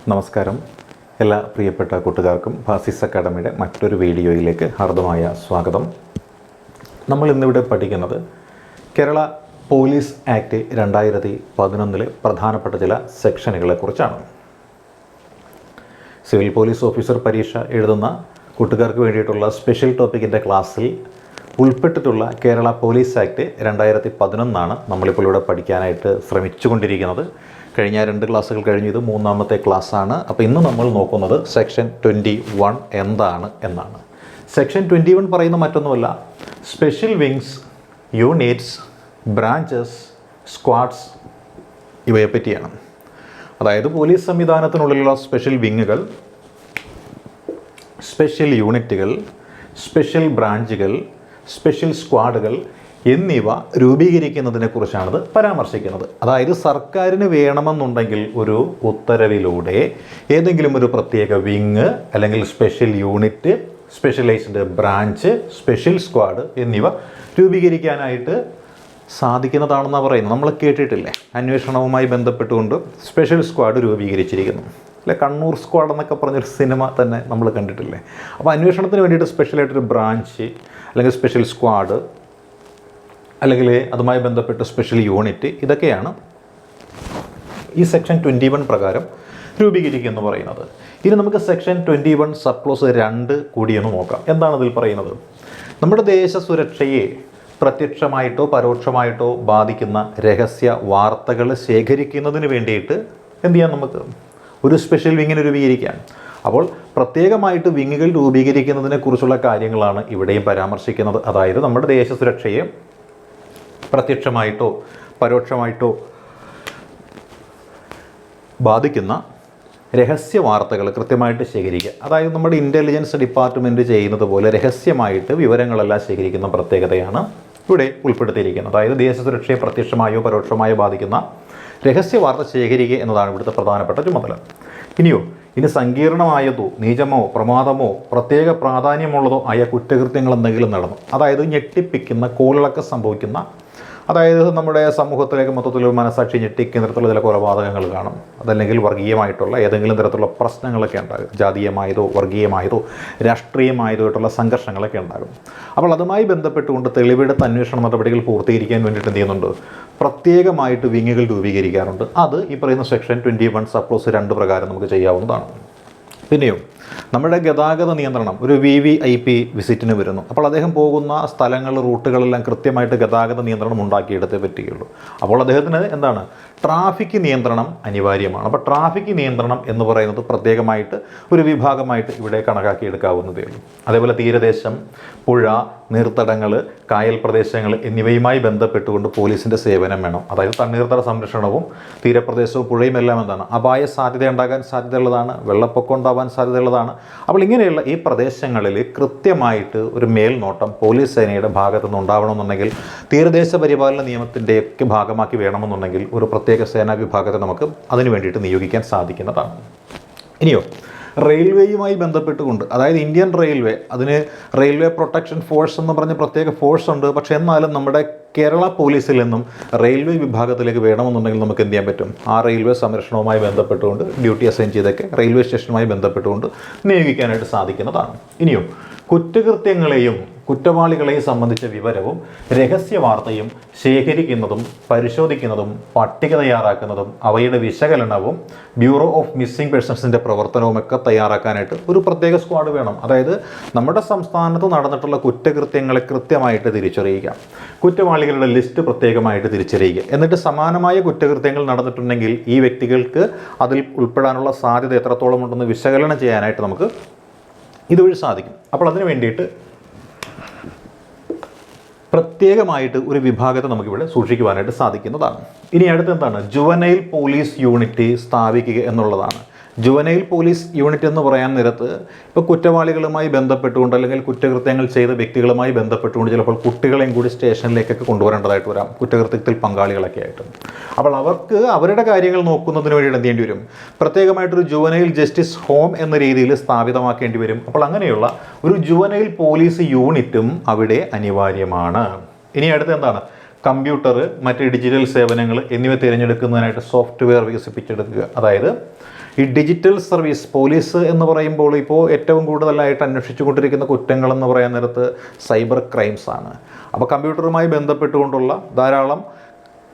നമസ്കാരം. എല്ലാ പ്രിയപ്പെട്ട കൂട്ടുകാർക്കും ഭാസിസ് അക്കാഡമിയുടെ മറ്റൊരു വീഡിയോയിലേക്ക് ഹാർദമായ സ്വാഗതം. നമ്മൾ ഇന്നിവിടെ പഠിക്കുന്നത് കേരള പോലീസ് ആക്ട് 2011 പ്രധാനപ്പെട്ട ചില സെക്ഷനുകളെക്കുറിച്ചാണ്. സിവിൽ പോലീസ് ഓഫീസർ പരീക്ഷ എഴുതുന്ന കൂട്ടുകാർക്ക് വേണ്ടിയിട്ടുള്ള സ്പെഷ്യൽ ടോപ്പിക്കിൻ്റെ ക്ലാസ്സിൽ ഉൾപ്പെട്ടിട്ടുള്ള കേരള പോലീസ് ആക്ട് 2011 നമ്മളിപ്പോൾ ഇവിടെ പഠിക്കാനായിട്ട് ശ്രമിച്ചുകൊണ്ടിരിക്കുന്നത്. കഴിഞ്ഞ 2 ക്ലാസ്സുകൾ കഴിഞ്ഞ് ഇത് 3ാമത്തെ ക്ലാസ്സാണ്. അപ്പോൾ ഇന്ന് നമ്മൾ നോക്കുന്നത് സെക്ഷൻ 21 എന്താണ് എന്നാണ്. സെക്ഷൻ 21 പറയുന്ന മറ്റൊന്നുമല്ല, special wings, units, branches, squads ഇവയെ പറ്റിയാണ്. അതായത് പോലീസ് സംവിധാനത്തിനുള്ളിലുള്ള സ്പെഷ്യൽ വിങ്ങുകൾ, സ്പെഷ്യൽ യൂണിറ്റുകൾ, സ്പെഷ്യൽ ബ്രാഞ്ചുകൾ, സ്പെഷ്യൽ സ്ക്വാഡുകൾ എന്നിവ രൂപീകരിക്കുന്നതിനെക്കുറിച്ചാണിത് പരാമർശിക്കുന്നത്. അതായത് സർക്കാരിന് വേണമെന്നുണ്ടെങ്കിൽ ഒരു ഉത്തരവിലൂടെ ഏതെങ്കിലും ഒരു പ്രത്യേക വിങ് അല്ലെങ്കിൽ special unit, specialised branch, special squad എന്നിവ രൂപീകരിക്കാനായിട്ട് സാധിക്കുന്നതാണെന്നാണ് പറയുന്നത്. നമ്മൾ കേട്ടിട്ടില്ലേ, അന്വേഷണവുമായി ബന്ധപ്പെട്ടുകൊണ്ട് സ്പെഷ്യൽ സ്ക്വാഡ് രൂപീകരിച്ചിരിക്കുന്നു അല്ലെ, കണ്ണൂർ സ്ക്വാഡ് എന്നൊക്കെ പറഞ്ഞൊരു സിനിമ തന്നെ നമ്മൾ കണ്ടിട്ടില്ലേ. അപ്പോൾ അന്വേഷണത്തിന് വേണ്ടിയിട്ട് സ്പെഷ്യലായിട്ടൊരു ബ്രാഞ്ച് അല്ലെങ്കിൽ സ്പെഷ്യൽ സ്ക്വാഡ് അല്ലെങ്കിൽ അതുമായി ബന്ധപ്പെട്ട് സ്പെഷ്യൽ യൂണിറ്റ്, ഇതൊക്കെയാണ് ഈ സെക്ഷൻ 21 പ്രകാരം രൂപീകരിക്കുക എന്ന് പറയുന്നത്. ഇനി നമുക്ക് സെക്ഷൻ 21 സബ് ക്ലോസ് 2 കൂടിയൊന്ന് നോക്കാം. എന്താണ് ഇതിൽ പറയുന്നത്? നമ്മുടെ ദേശ സുരക്ഷയെ പ്രത്യക്ഷമായിട്ടോ പരോക്ഷമായിട്ടോ ബാധിക്കുന്ന രഹസ്യ വാർത്തകൾ ശേഖരിക്കുന്നതിന് വേണ്ടിയിട്ട് എന്ത് ചെയ്യാം, നമുക്ക് ഒരു സ്പെഷ്യൽ വിങ്ങിനെ രൂപീകരിക്കാം. അപ്പോൾ പ്രത്യേകമായിട്ട് വിങ്ങുകൾ രൂപീകരിക്കുന്നതിനെ കുറിച്ചുള്ള കാര്യങ്ങളാണ് ഇവിടെയും പരാമർശിക്കുന്നത്. അതായത് നമ്മുടെ ദേശ സുരക്ഷയെ പ്രത്യക്ഷമായിട്ടോ പരോക്ഷമായിട്ടോ ബാധിക്കുന്ന രഹസ്യ വാർത്തകൾ കൃത്യമായിട്ട് ശേഖരിക്കുക. അതായത് നമ്മുടെ ഇൻ്റലിജൻസ് ഡിപ്പാർട്ട്മെൻറ്റ് ചെയ്യുന്നത് പോലെ രഹസ്യമായിട്ട് വിവരങ്ങളെല്ലാം ശേഖരിക്കുന്ന പ്രത്യേകതയാണ് ഇവിടെ ഉൾപ്പെടുത്തിയിരിക്കുന്നത്. അതായത് ദേശ സുരക്ഷയെ പ്രത്യക്ഷമായോ പരോക്ഷമായോ ബാധിക്കുന്ന രഹസ്യ വാർത്ത ശേഖരിക്കുക എന്നതാണ് ഇവിടുത്തെ പ്രധാനപ്പെട്ട ചുമതല. ഇനി സങ്കീർണമായതോ നീചമോ പ്രമാദമോ പ്രത്യേക പ്രാധാന്യമുള്ളതോ ആയ കുറ്റകൃത്യങ്ങൾ എന്തെങ്കിലും നടന്നു, അതായത് ഞെട്ടിപ്പിക്കുന്ന കോളിളക്കം സംഭവിക്കുന്ന, അതായത് നമ്മുടെ സമൂഹത്തിലേക്ക് മൊത്തത്തിൽ മനസാക്ഷി ഞെട്ടിക്കുന്ന തരത്തിലുള്ള ചില കൊലപാതകങ്ങൾ കാണും, അതല്ലെങ്കിൽ വർഗീയമായിട്ടുള്ള ഏതെങ്കിലും തരത്തിലുള്ള പ്രശ്നങ്ങളൊക്കെ ഉണ്ടാകും, ജാതീയമായതോ വർഗീയമായതോ രാഷ്ട്രീയമായതോ ആയിട്ടുള്ള സംഘർഷങ്ങളൊക്കെ ഉണ്ടാകും. അപ്പോൾ അതുമായി ബന്ധപ്പെട്ടുകൊണ്ട് തെളിവെടുത്ത് അന്വേഷണ നടപടികൾ പൂർത്തീകരിക്കാൻ വേണ്ടിയിട്ട് എന്ത് ചെയ്യുന്നുണ്ട്, പ്രത്യേകമായിട്ട് വിങ്ങുകൾ രൂപീകരിക്കാറുണ്ട്. അത് ഈ പറയുന്ന സെക്ഷൻ 21 സബ് ക്ലോസ് 2 പ്രകാരം നമുക്ക് ചെയ്യാവുന്നതാണ്. പിന്നെയോ നമ്മുടെ ഗതാഗത നിയന്ത്രണം, ഒരു VVIP വിസിറ്റിന് വരുന്നു. അപ്പോൾ അദ്ദേഹം പോകുന്ന സ്ഥലങ്ങൾ, റൂട്ടുകളെല്ലാം കൃത്യമായിട്ട് ഗതാഗത നിയന്ത്രണം ഉണ്ടാക്കിയെടുത്തേ പറ്റുകയുള്ളൂ. അപ്പോൾ അദ്ദേഹത്തിന് എന്താണ്, ട്രാഫിക് നിയന്ത്രണം അനിവാര്യമാണ്. അപ്പോൾ ട്രാഫിക് നിയന്ത്രണം എന്ന് പറയുന്നത് പ്രത്യേകമായിട്ട് ഒരു വിഭാഗമായിട്ട് ഇവിടെ കണക്കാക്കിയെടുക്കാവുന്നതേ ഉള്ളൂ. അതേപോലെ തീരദേശം, പുഴ, നീർത്തടങ്ങൾ, കായൽ പ്രദേശങ്ങൾ എന്നിവയുമായി ബന്ധപ്പെട്ടുകൊണ്ട് പോലീസിൻ്റെ സേവനം വേണം. അതായത് തണ്ണീർത്തട സംരക്ഷണവും തീരപ്രദേശവും പുഴയും എല്ലാം എന്താണ്, അപായ സാധ്യത ഉണ്ടാകാൻ സാധ്യതയുള്ളതാണ്, വെള്ളപ്പൊക്കം ഉണ്ടാവാൻ സാധ്യതയുള്ളതാണ്. അപ്പോൾ ഇങ്ങനെയുള്ള ഈ പ്രദേശങ്ങളിൽ കൃത്യമായിട്ട് ഒരു മേൽനോട്ടം പോലീസ് സേനയുടെ ഭാഗത്തു നിന്ന് ഉണ്ടാവണമെന്നുണ്ടെങ്കിൽ, തീരദേശ പരിപാലന നിയമത്തിൻ്റെയൊക്കെ ഭാഗമാക്കി വേണമെന്നുണ്ടെങ്കിൽ ഒരു പ്രത്യേക സേനാ വിഭാഗത്തെ നമുക്ക് അതിനു വേണ്ടിയിട്ട് നിയോഗിക്കാൻ സാധിക്കുന്നതാണ്. റെയിൽവേയുമായി ബന്ധപ്പെട്ടുകൊണ്ട്, അതായത് ഇന്ത്യൻ റെയിൽവേ, അതിന് റെയിൽവേ പ്രൊട്ടക്ഷൻ ഫോഴ്സ് എന്ന് പറഞ്ഞ പ്രത്യേക ഫോഴ്സ് ഉണ്ട്. പക്ഷേ എന്നാലും നമ്മുടെ കേരള പോലീസിൽ നിന്നും റെയിൽവേ വിഭാഗത്തിലേക്ക് വേണമെന്നുണ്ടെങ്കിൽ നമുക്ക് എന്ത് ചെയ്യാൻ പറ്റും, ആ റെയിൽവേ സംരക്ഷണവുമായി ബന്ധപ്പെട്ടുകൊണ്ട് ഡ്യൂട്ടി അസൈൻ ചെയ്തൊക്കെ റെയിൽവേ സ്റ്റേഷനുമായി ബന്ധപ്പെട്ടുകൊണ്ട് നിയോഗിക്കാനായിട്ട് സാധിക്കുന്നതാണ്. കുറ്റകൃത്യങ്ങളെയും കുറ്റവാളികളെയും സംബന്ധിച്ച വിവരവും രഹസ്യ വാർത്തയും ശേഖരിക്കുന്നതും പരിശോധിക്കുന്നതും പട്ടിക തയ്യാറാക്കുന്നതും അവയുടെ വിശകലനവും ബ്യൂറോ ഓഫ് മിസ്സിംഗ് പേഴ്സൺസിൻ്റെ പ്രവർത്തനവുമൊക്കെ തയ്യാറാക്കാനായിട്ട് ഒരു പ്രത്യേക സ്ക്വാഡ് വേണം. അതായത് നമ്മുടെ സംസ്ഥാനത്ത് നടന്നിട്ടുള്ള കുറ്റകൃത്യങ്ങളെ കൃത്യമായിട്ട് തിരിച്ചറിയുക, കുറ്റവാളികളുടെ ലിസ്റ്റ് പ്രത്യേകമായിട്ട് തിരിച്ചറിയുക, എന്നിട്ട് സമാനമായ കുറ്റകൃത്യങ്ങൾ നടന്നിട്ടുണ്ടെങ്കിൽ ഈ വ്യക്തികൾക്ക് അതിൽ ഉൾപ്പെടാനുള്ള സാധ്യത എത്രത്തോളം ഉണ്ടെന്ന് വിശകലനം ചെയ്യാനായിട്ട് നമുക്ക് ഇതുവഴി സാധിക്കും. അപ്പോൾ അതിന് വേണ്ടിയിട്ട് പ്രത്യേകമായിട്ട് ഒരു വിഭാഗത്തെ നമുക്കിവിടെ സൂക്ഷിക്കുവാനായിട്ട് സാധിക്കുന്നതാണ്. ഇനി അടുത്ത് എന്താണ്, ജുവനൈൽ പോലീസ് യൂണിറ്റ് സ്ഥാപിക്കുക എന്നുള്ളതാണ്. ജുവനൈൽ പോലീസ് യൂണിറ്റ് എന്ന് പറയാൻ നേരത്ത് ഇപ്പോൾ കുറ്റവാളികളുമായി ബന്ധപ്പെട്ടുകൊണ്ട് അല്ലെങ്കിൽ കുറ്റകൃത്യങ്ങൾ ചെയ്ത വ്യക്തികളുമായി ബന്ധപ്പെട്ടുകൊണ്ട് ചിലപ്പോൾ കുട്ടികളെയും കൂടി സ്റ്റേഷനിലേക്കൊക്കെ കൊണ്ടുവരേണ്ടതായിട്ട് വരാം, കുറ്റകൃത്യത്തിൽ പങ്കാളികളൊക്കെ ആയിട്ട്. അപ്പോൾ അവർക്ക് അവരുടെ കാര്യങ്ങൾ നോക്കുന്നതിന് വേണ്ടി എന്ത് ചെയ്യേണ്ടി വരും, പ്രത്യേകമായിട്ടൊരു ജുവനൈൽ ജസ്റ്റിസ് ഹോം എന്ന രീതിയിൽ സ്ഥാപിതമാക്കേണ്ടി വരും. അപ്പോൾ അങ്ങനെയുള്ള ഒരു ജുവനൈൽ പോലീസ് യൂണിറ്റും അവിടെ അനിവാര്യമാണ്. ഇനി അടുത്ത് എന്താണ്, കമ്പ്യൂട്ടർ, മറ്റ് ഡിജിറ്റൽ സേവനങ്ങൾ എന്നിവ തിരഞ്ഞെടുക്കുന്നതിനായിട്ട് സോഫ്റ്റ്വെയർ വികസിപ്പിച്ചെടുക്കുക. അതായത് ഈ ഡിജിറ്റൽ സർവീസ് പോലീസ് എന്ന് പറയുമ്പോൾ ഇപ്പോൾ ഏറ്റവും കൂടുതലായിട്ട് അന്വേഷിച്ചുകൊണ്ടിരിക്കുന്ന കുറ്റങ്ങളെന്ന് പറയാൻ നേരത്ത് സൈബർ ക്രൈംസ് ആണ്. അപ്പോൾ കമ്പ്യൂട്ടറുമായി ബന്ധപ്പെട്ടുകൊണ്ടുള്ള ധാരാളം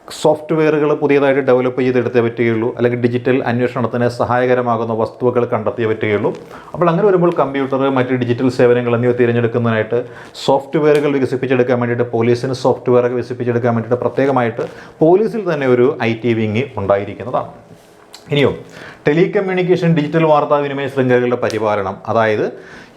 സോഫ്റ്റ്വെയറുകൾ പുതിയതായിട്ട് ഡെവലപ്പ് ചെയ്തെടുത്തേ പറ്റുകയുള്ളൂ, അല്ലെങ്കിൽ ഡിജിറ്റൽ അന്വേഷണത്തിന് സഹായകരമാകുന്ന വസ്തുക്കൾ കണ്ടെത്തിയേ പറ്റുകയുള്ളൂ. അപ്പോൾ അങ്ങനെ വരുമ്പോൾ കമ്പ്യൂട്ടർ, മറ്റ് ഡിജിറ്റൽ സേവനങ്ങൾ എന്നിവ തിരഞ്ഞെടുക്കുന്നതിനായിട്ട് സോഫ്റ്റ്വെയറുകൾ വികസിപ്പിച്ചെടുക്കാൻ വേണ്ടിയിട്ട്, പോലീസിന് സോഫ്റ്റ്വെയറൊക്കെ വികസിപ്പിച്ചെടുക്കാൻ വേണ്ടിയിട്ട് പ്രത്യേകമായിട്ട് പോലീസിൽ തന്നെ ഒരു IT വിങ് ഉണ്ടായിരിക്കുന്നതാണ്. ഇനിയോ ടെലികമ്മ്യൂണിക്കേഷൻ, ഡിജിറ്റൽ വാർത്താവിനിമയ ശൃംഖലകളുടെ പരിപാലനം, അതായത്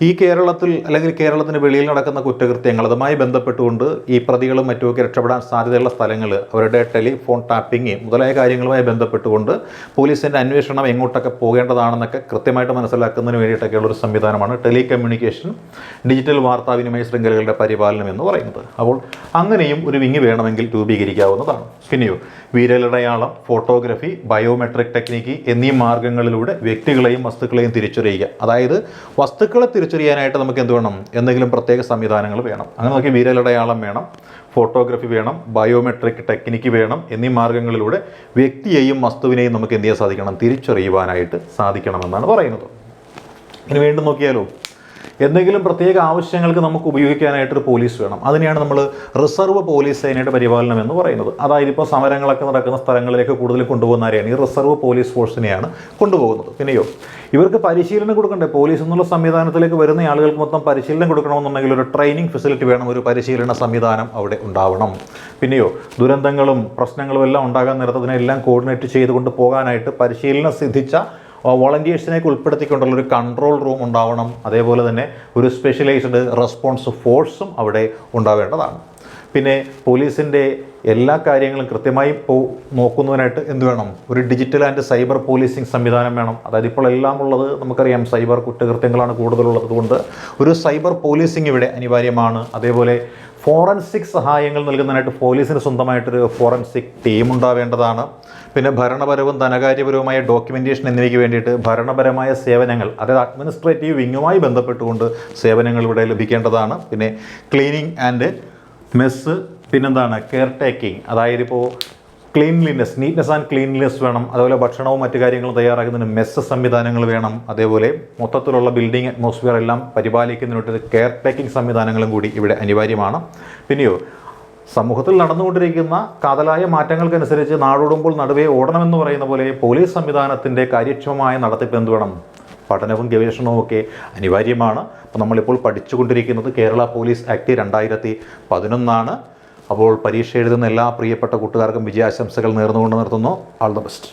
ഈ കേരളത്തിൽ അല്ലെങ്കിൽ കേരളത്തിന് വെളിയിൽ നടക്കുന്ന കുറ്റകൃത്യങ്ങൾ അതുമായി ബന്ധപ്പെട്ടുകൊണ്ട് ഈ പ്രതികളും മറ്റുമൊക്കെ രക്ഷപ്പെടാൻ സാധ്യതയുള്ള സ്ഥലങ്ങൾ, അവരുടെ ടെലിഫോൺ ടാപ്പിംഗ് മുതലായ കാര്യങ്ങളുമായി ബന്ധപ്പെട്ടുകൊണ്ട് പോലീസിൻ്റെ അന്വേഷണം എങ്ങോട്ടൊക്കെ പോകേണ്ടതാണെന്നൊക്കെ കൃത്യമായിട്ട് മനസ്സിലാക്കുന്നതിന് വേണ്ടിയിട്ടൊക്കെയുള്ളൊരു സംവിധാനമാണ് ടെലികമ്മ്യൂണിക്കേഷൻ, ഡിജിറ്റൽ വാർത്താവിനിമയ ശൃംഖലകളുടെ പരിപാലനം എന്ന് പറയുന്നത്. അപ്പോൾ അങ്ങനെയും ഒരു വിങ് വേണമെങ്കിൽ രൂപീകരിക്കാവുന്നതാണ്. പിന്നെയോ വിരലടയാളം, ഫോട്ടോഗ്രഫി, ബയോമെട്രിക് ടെക്നിക്ക് എന്നീ മാർഗങ്ങളിലൂടെ വ്യക്തികളെയും വസ്തുക്കളെയും തിരിച്ചറിയുക. അതായത് വസ്തുക്കളെ തിരിച്ചറിയാനായിട്ട് നമുക്ക് എന്ത് വേണം? എന്തെങ്കിലും പ്രത്യേക സംവിധാനങ്ങൾ വേണം. അങ്ങനെ നോക്കി വിരലടയാളം വേണം, ഫോട്ടോഗ്രഫി വേണം, ബയോമെട്രിക് ടെക്നിക്ക് വേണം എന്നീ മാർഗങ്ങളിലൂടെ വ്യക്തിയെയും വസ്തുവിനെയും നമുക്ക് എന്ത് ചെയ്യാൻ സാധിക്കണം? തിരിച്ചറിയുവാനായിട്ട് സാധിക്കണമെന്നാണ് പറയുന്നത്. ഇനി വീണ്ടും നോക്കിയാലോ, എന്തെങ്കിലും പ്രത്യേക ആവശ്യങ്ങൾക്ക് നമുക്ക് ഉപയോഗിക്കാനായിട്ടൊരു പോലീസ് വേണം. അതിനെയാണ് നമ്മൾ റിസർവ് പോലീസ് സേനയുടെ പരിപാലനം എന്ന് പറയുന്നത്. അതായത് ഇപ്പോൾ സമരങ്ങളൊക്കെ നടക്കുന്ന സ്ഥലങ്ങളിലേക്ക് കൂടുതൽ കൊണ്ടുപോകുന്ന ആരെയാണ്? ഈ റിസർവ് പോലീസ് ഫോഴ്സിനെയാണ് കൊണ്ടുപോകുന്നത്. പിന്നെയോ ഇവർക്ക് പരിശീലനം കൊടുക്കണ്ടേ? പോലീസ് എന്നുള്ള സംവിധാനത്തിലേക്ക് വരുന്ന ആളുകൾക്ക് മൊത്തം പരിശീലനം കൊടുക്കണമെന്നുണ്ടെങ്കിൽ ഒരു ട്രെയിനിങ് ഫെസിലിറ്റി വേണം, ഒരു പരിശീലന സംവിധാനം അവിടെ ഉണ്ടാവണം. പിന്നെയോ ദുരന്തങ്ങളും പ്രശ്നങ്ങളും എല്ലാം ഉണ്ടാകാൻ നേരത്തതിനെല്ലാം കോർഡിനേറ്റ് ചെയ്തുകൊണ്ട് പോകാനായിട്ട് പരിശീലനം സിദ്ധിച്ച വോളണ്ടിയേഴ്സിനെയൊക്കെ ഉൾപ്പെടുത്തിക്കൊണ്ടുള്ള ഒരു കൺട്രോൾ റൂം ഉണ്ടാവണം. അതേപോലെ തന്നെ ഒരു സ്പെഷ്യലൈസ്ഡ് റെസ്പോൺസ് ഫോഴ്സും അവിടെ ഉണ്ടാവേണ്ടതാണ്. പിന്നെ പോലീസിൻ്റെ എല്ലാ കാര്യങ്ങളും കൃത്യമായി നോക്കുന്നതിനായിട്ട് എന്ത് വേണം? ഒരു ഡിജിറ്റൽ ആൻഡ് സൈബർ പോലീസിങ് സംവിധാനം വേണം. അതായത് ഇപ്പോൾ എല്ലാം ഉള്ളത് നമുക്കറിയാം, സൈബർ കുറ്റകൃത്യങ്ങളാണ് കൂടുതലുള്ളത് കൊണ്ട് ഒരു സൈബർ പോലീസിങ് ഇവിടെ അനിവാര്യമാണ്. അതേപോലെ ഫോറൻസിക് സഹായങ്ങൾ നൽകുന്നതിനായിട്ട് പോലീസിന് സ്വന്തമായിട്ടൊരു ഫോറൻസിക് ടീം ഉണ്ടാവേണ്ടതാണ്. പിന്നെ ഭരണപരവും ധനകാര്യപരവുമായ ഡോക്യുമെൻറ്റേഷൻ എന്നിവയ്ക്ക് വേണ്ടിയിട്ട് ഭരണപരമായ സേവനങ്ങൾ, അതായത് അഡ്മിനിസ്ട്രേറ്റീവ് വിങ്ങുമായി ബന്ധപ്പെട്ടുകൊണ്ട് സേവനങ്ങൾ ഇവിടെ ലഭിക്കേണ്ടതാണ്. പിന്നെ ക്ലീനിങ് ആൻഡ് മെസ്സ്, പിന്നെന്താണ് കെയർ ടേക്കിംഗ്, അതായത് ഇപ്പോൾ ക്ലീൻലിനെസ്, നീറ്റ്നെസ് ആൻഡ് ക്ലീൻലിനെസ് വേണം. അതുപോലെ ഭക്ഷണവും മറ്റു കാര്യങ്ങളും തയ്യാറാക്കുന്നതിന് മെസ്സ് സംവിധാനങ്ങൾ വേണം. അതേപോലെ മൊത്തത്തിലുള്ള ബിൽഡിംഗ് അറ്റ്മോസ്ഫിയർ എല്ലാം പരിപാലിക്കുന്നതിനൊരു കെയർ ടേക്കിംഗ് സംവിധാനങ്ങളും കൂടി ഇവിടെ അനിവാര്യമാണ്. പിന്നെയോ സമൂഹത്തിൽ നടന്നുകൊണ്ടിരിക്കുന്ന കാതലായ മാറ്റങ്ങൾക്കനുസരിച്ച് നാടോടുമ്പോൾ നടുവേ ഓടണമെന്ന് പറയുന്ന പോലെ പോലീസ് സംവിധാനത്തിൻ്റെ കാര്യക്ഷമമായ നടത്തിപ്പ് എന്ത് വേണം? പഠനവും ഗവേഷണവും ഒക്കെ അനിവാര്യമാണ്. അപ്പോൾ നമ്മളിപ്പോൾ പഠിച്ചുകൊണ്ടിരിക്കുന്നത് കേരള പോലീസ് ആക്ട് 2011. അപ്പോൾ പരീക്ഷ എഴുതുന്ന എല്ലാ പ്രിയപ്പെട്ട കൂട്ടുകാർക്കും വിജയാശംസകൾ നേർന്നുകൊണ്ട് നിർത്തുന്നു. All the best.